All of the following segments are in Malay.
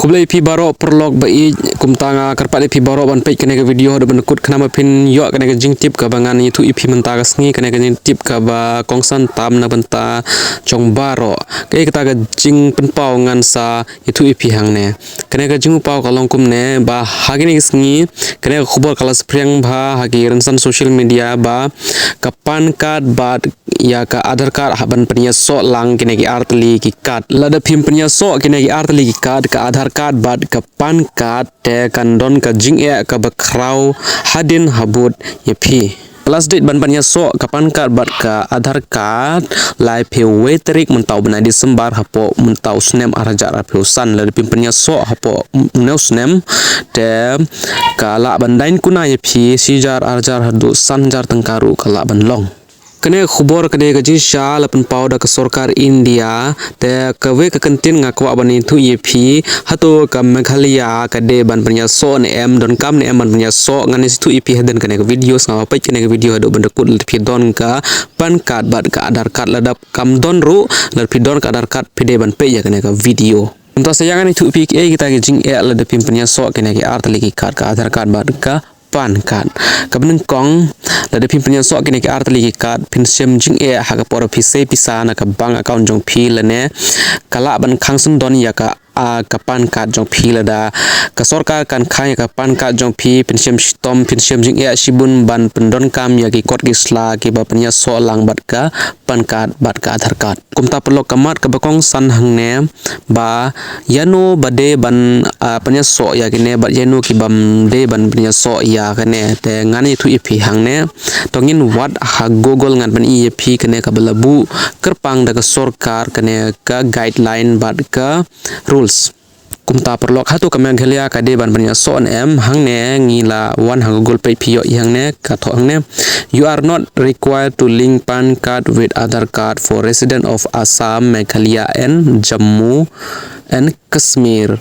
Kublai pi baro perlog bai kumtanga karpat pi baro ban page kene ke video do benekut kena pin yo kene ke jing tip ka bangan itu ipi menta ka sngi kene ke jing tip ka ba kongsan tam na benta chong baro ke kita ke jing pen pau ngan sa itu ipi hang ne kene ke jing pau ka longkum ne ba hagini sngi kene khobor kala spreng ba hagi ransan social media ba kapan kad ba ya ka Aadhaar card haban penya so lang kene ki artli ki card lada phim penya so kene ki artli ki card ka Aadhaar card bad ka pan card te kan don ka jing e ka bakrau hadin habut ye phi last date ban penya so ka pan card bad ka Aadhaar card lai phe weterik mentau bena Disember hapo mentau snem araja rapi san lada phim penya so hapo neu snem te ka la bandain kuna ye phi sijar arjar hadu sanjar tengkaru kala ban long kene khubor kene gaji sha lapan pauda ke sarkar India te kawe ke kentin ngakwa bani thu EP hato ka Meghalaya ka de ban penya so ne em don kam ne em ban penya so ngani thu EP hadan kene video ngawa pai kene video hado bendekut pi don ka pan card bad ka Aadhaar card ladap kam don ru lad pi don ka Aadhaar card pide ban pe ya kene ka video untuk sayangan itu EP kita ke jing e ladap penya so kene ke art lagi card ka Aadhaar card bad ka pan card kabnen kong lada pin penya so kene ke artli ki card pin sem jing e ha ka por pise pisa na ka bank account jong phi lane kala ban khangsun don ya ka ka pan card jong phi lada ka sarkar kan khai ka pan card jong phi pin sem stom pin sem jing e sibun ban pendon kam ya ki kot ki sla ki ba penya so lang bat ka pan card bat ka Aadhaar card kumta perlo kamat ka bakong san hang ne ba yano bade ban penya so ya kene ba yano ki bam de ban penya so ya kene te ngani thu ipi hang ne tongin wat ha google ngan ban ipi kene ka belabu kerpang daga sarkar kene ka guideline bat ka rules kumta perlo hatu ka Meghalaya ka de ban penya so em hang ne ngila wan ha google pay phi yo hang ne ka tho hang ne you are not required to link pan card with Aadhaar card for resident of Assam, Meghalaya and Jammu and Kashmir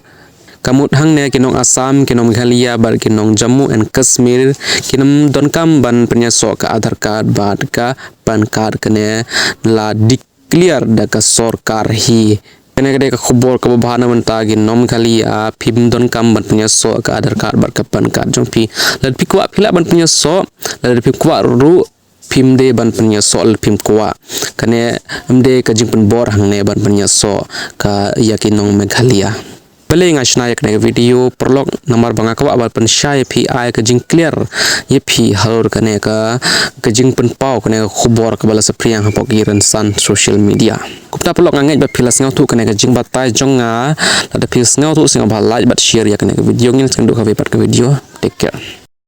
kamut hang ne kinong Assam kinong Meghalaya bar kinong Jammu and Kashmir kinom don kam ban penya so ka Aadhaar card bad ka pan card kene la declare da ka sarkar hi kene kede ka khobor ka bahana menta gi nom khali a phim don kam ban punya so ka Aadhaar card bar ka pan card jong pi lad pi kwa phila ban punya so lad pi kwa ru phim de ban punya so al phim kwa kane amde ka jing pen bor hang ne ban punya so ka yakin nong Meghalaya bale ngasna yak ne video prolog namar banga ka bal pen shy phi ai ka jing clear ye phi halor kane ka jing pen pau kane khobor ka bala sapriang hapok iran san social media kupta prolog ngai ba philas ngau thu kane ka jing batai jonga lada phis ngau thu singa ba like bat share yak ne video ngin sing du ka pat ka video take care.